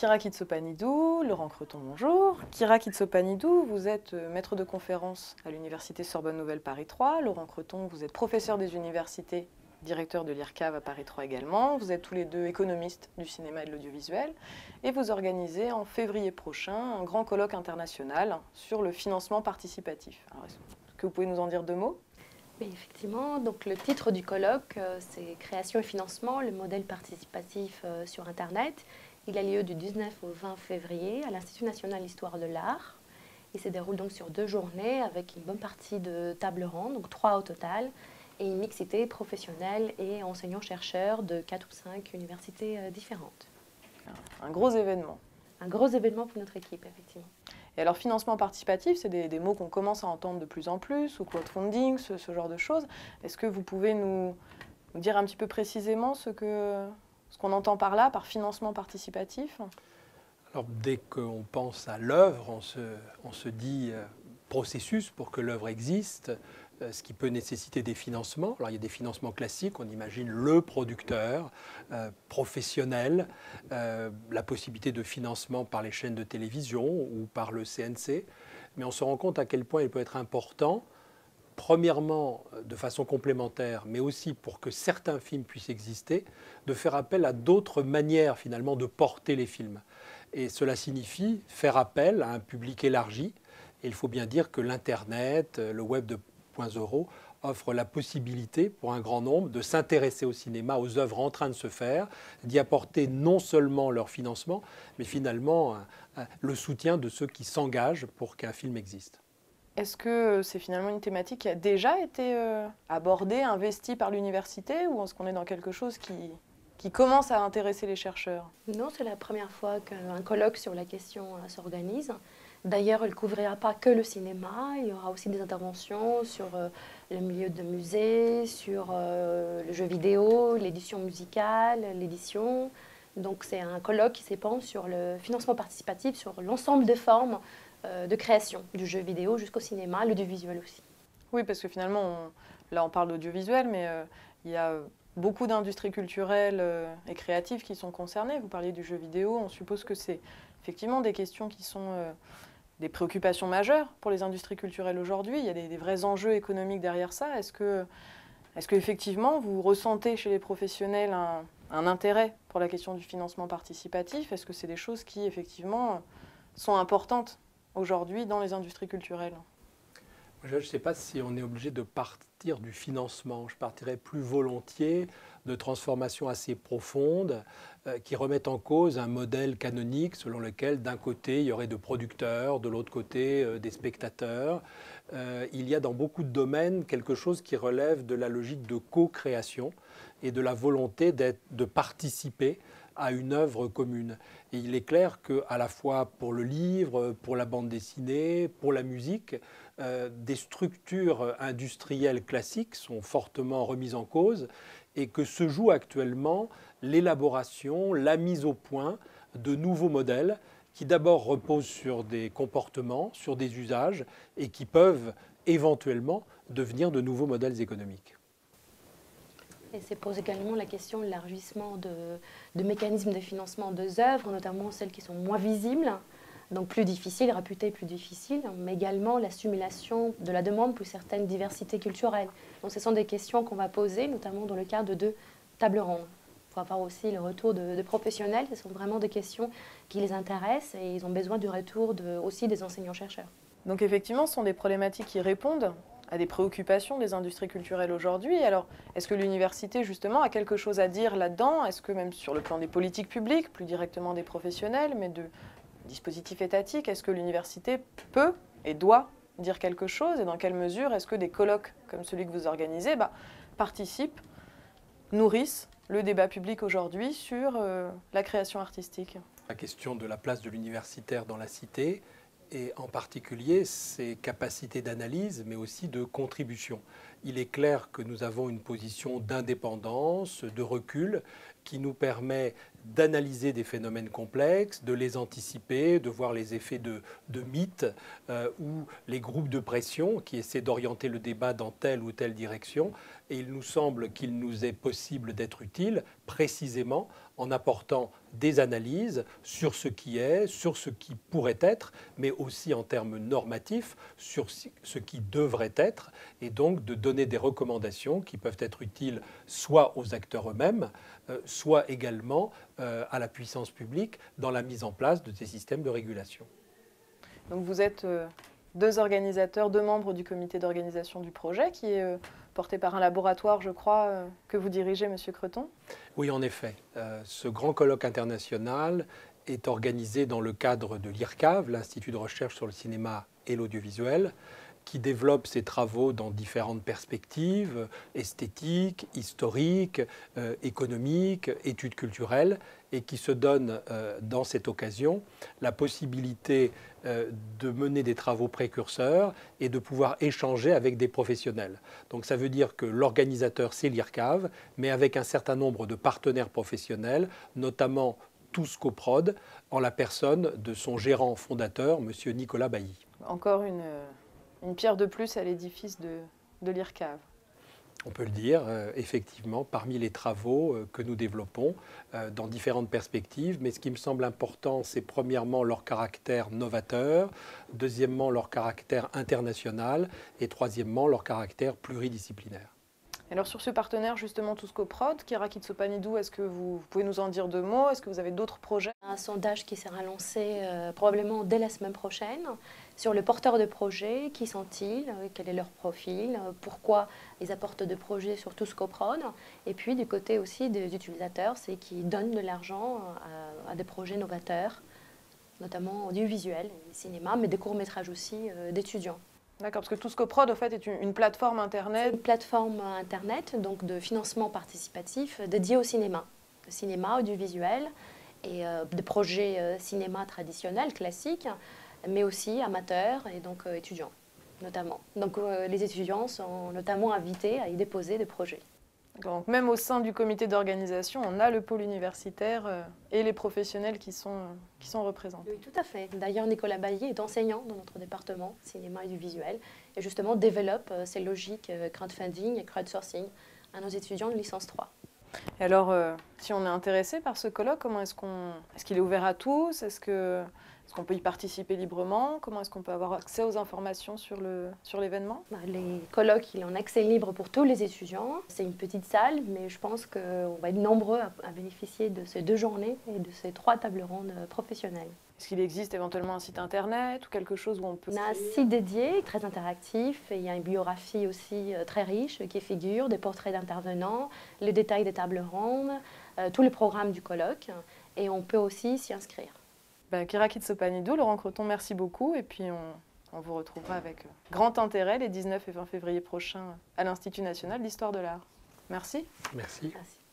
Kira Kitsopanidou, Laurent Creton, bonjour. Kira Kitsopanidou, vous êtes maître de conférence à l'Université Sorbonne Nouvelle Paris 3. Laurent Creton, vous êtes professeur des universités, directeur de l'IRCAV à Paris 3 également. Vous êtes tous les deux économistes du cinéma et de l'audiovisuel. Et vous organisez en février prochain un grand colloque international sur le financement participatif. Alors, est-ce que vous pouvez nous en dire deux mots ? Oui, effectivement. Donc, le titre du colloque, c'est Création et financement, le modèle participatif sur Internet. Il a lieu du 19 au 20 février à l'Institut national d'histoire de l'art. Il se déroule donc sur 2 journées avec une bonne partie de tables rondes, donc 3 au total, et une mixité professionnelle et enseignants-chercheurs de 4 ou 5 universités différentes. Un gros événement. Un gros événement pour notre équipe, effectivement. Et alors, financement participatif, c'est des mots qu'on commence à entendre de plus en plus, ou crowdfunding, ce genre de choses. Est-ce que vous pouvez nous dire un petit peu précisément ce qu'on entend par là, par financement participatif ? Alors, dès qu'on pense à l'œuvre, on se dit processus pour que l'œuvre existe, ce qui peut nécessiter des financements. Alors, il y a des financements classiques, on imagine le producteur, professionnel, la possibilité de financement par les chaînes de télévision ou par le CNC. Mais on se rend compte à quel point il peut être important, premièrement de façon complémentaire, mais aussi pour que certains films puissent exister, de faire appel à d'autres manières finalement de porter les films. Et cela signifie faire appel à un public élargi. Et il faut bien dire que l'Internet, le Web 2.0 offre la possibilité pour un grand nombre de s'intéresser au cinéma, aux œuvres en train de se faire, d'y apporter non seulement leur financement, mais finalement le soutien de ceux qui s'engagent pour qu'un film existe. Est-ce que c'est finalement une thématique qui a déjà été abordée, investie par l'université, ou est-ce qu'on est dans quelque chose qui commence à intéresser les chercheurs ? Non, c'est la première fois qu'un colloque sur la question s'organise. D'ailleurs, il ne couvrira pas que le cinéma, il y aura aussi des interventions sur le milieu de musée, sur le jeu vidéo, l'édition musicale, l'édition. Donc c'est un colloque qui s'épanche sur le financement participatif, sur l'ensemble des formes de création, du jeu vidéo jusqu'au cinéma, l'audiovisuel aussi. Oui, parce que finalement, là on parle d'audiovisuel, mais il y a beaucoup d'industries culturelles et créatives qui sont concernées. Vous parliez du jeu vidéo, on suppose que c'est effectivement des questions qui sont des préoccupations majeures pour les industries culturelles aujourd'hui. Il y a des vrais enjeux économiques derrière ça. Est-ce que effectivement vous ressentez chez les professionnels un intérêt pour la question du financement participatif ? Est-ce que c'est des choses qui effectivement sont importantes aujourd'hui dans les industries culturelles ? Je ne sais pas si on est obligé de partir du financement. Je partirais plus volontiers de transformations assez profondes qui remettent en cause un modèle canonique selon lequel d'un côté il y aurait des producteurs, de l'autre côté des spectateurs. Il y a dans beaucoup de domaines quelque chose qui relève de la logique de co-création et de la volonté de participer à une œuvre commune. Et il est clair qu'à la fois pour le livre, pour la bande dessinée, pour la musique, des structures industrielles classiques sont fortement remises en cause et que se joue actuellement l'élaboration, la mise au point de nouveaux modèles qui d'abord reposent sur des comportements, sur des usages et qui peuvent éventuellement devenir de nouveaux modèles économiques. Et se pose également la question de l'élargissement de mécanismes de financement des œuvres, notamment celles qui sont moins visibles, donc plus difficiles, réputées plus difficiles, mais également la stimulation de la demande pour certaines diversités culturelles. Donc ce sont des questions qu'on va poser, notamment dans le cadre de tables rondes. Il faut avoir aussi le retour de professionnels, ce sont vraiment des questions qui les intéressent et ils ont besoin du retour aussi des enseignants-chercheurs. Donc effectivement, ce sont des problématiques qui répondent à des préoccupations des industries culturelles aujourd'hui. Alors, est-ce que l'université, justement, a quelque chose à dire là-dedans ? Est-ce que même sur le plan des politiques publiques, plus directement des professionnels, mais de dispositifs étatiques, est-ce que l'université peut et doit dire quelque chose ? Et dans quelle mesure est-ce que des colloques comme celui que vous organisez participent, nourrissent le débat public aujourd'hui sur la création artistique ? La question de la place de l'universitaire dans la cité, et en particulier ses capacités d'analyse, mais aussi de contribution. Il est clair que nous avons une position d'indépendance, de recul, qui nous permet d'analyser des phénomènes complexes, de les anticiper, de voir les effets de mythes ou les groupes de pression qui essaient d'orienter le débat dans telle ou telle direction. Et il nous semble qu'il nous est possible d'être utile précisément en apportant des analyses sur ce qui est, sur ce qui pourrait être, mais aussi en termes normatifs sur ce qui devrait être, et donc de donner des recommandations qui peuvent être utiles soit aux acteurs eux-mêmes, soit également à la puissance publique dans la mise en place de ces systèmes de régulation. Donc vous êtes deux organisateurs, deux membres du comité d'organisation du projet qui est porté par un laboratoire, je crois, que vous dirigez, Monsieur Creton. Oui, en effet. Ce grand colloque international est organisé dans le cadre de l'IRCAV, l'Institut de recherche sur le cinéma et l'audiovisuel, qui développe ses travaux dans différentes perspectives, esthétiques, historiques, économiques, études culturelles, et qui se donne dans cette occasion la possibilité de mener des travaux précurseurs et de pouvoir échanger avec des professionnels. Donc ça veut dire que l'organisateur, c'est l'IRCAV, mais avec un certain nombre de partenaires professionnels, notamment Tous Coprod, en la personne de son gérant fondateur, M. Nicolas Bailly. Encore une pierre de plus à l'édifice de l'IRCAV. On peut le dire, effectivement, parmi les travaux que nous développons dans différentes perspectives. Mais ce qui me semble important, c'est premièrement leur caractère novateur, deuxièmement leur caractère international et troisièmement leur caractère pluridisciplinaire. Alors sur ce partenaire, justement, Tous Coprod, Kira Kitsopanidou, est-ce que vous pouvez nous en dire deux mots? Est-ce que vous avez d'autres projets? Un sondage qui sera lancé probablement dès la semaine prochaine sur le porteur de projet, qui sont-ils, quel est leur profil, pourquoi ils apportent des projets sur Tous Coprod, et puis du côté aussi des utilisateurs, c'est qui donnent de l'argent à des projets novateurs, notamment audiovisuels, cinéma, mais des courts-métrages aussi d'étudiants. D'accord, parce que Tous Coprod, en fait, est une plateforme Internet. C'est une plateforme Internet donc de financement participatif dédiée au cinéma audiovisuel et des projets cinéma traditionnels, classiques, mais aussi amateurs et donc étudiants, notamment. Donc les étudiants sont notamment invités à y déposer des projets. Donc même au sein du comité d'organisation, on a le pôle universitaire et les professionnels qui sont représentés. Oui, tout à fait. D'ailleurs, Nicolas Bailly est enseignant dans notre département cinéma et du visuel et justement développe ces logiques crowdfunding et crowdsourcing à nos étudiants de licence 3. Et alors, si on est intéressé par ce colloque, comment est-ce qu'il est ouvert à tous? Est-ce qu'on peut y participer librement? Comment est-ce qu'on peut avoir accès aux informations sur l'événement? Les colloques, il est en accès libre pour tous les étudiants. C'est une petite salle, mais je pense qu'on va être nombreux à bénéficier de ces 2 journées et de ces 3 tables rondes professionnelles. Est-ce qu'il existe éventuellement un site internet ou quelque chose où on peut... On a un site dédié, très interactif, et il y a une biographie aussi très riche qui figure, des portraits d'intervenants, les détails des tables rondes, tous les programmes du colloque, et on peut aussi s'y inscrire. Kira Kitsopanidou, Laurent Creton, merci beaucoup, et puis on vous retrouvera avec grand intérêt les 19 et 20 février prochains à l'Institut national d'histoire de l'art. Merci. Merci. Merci.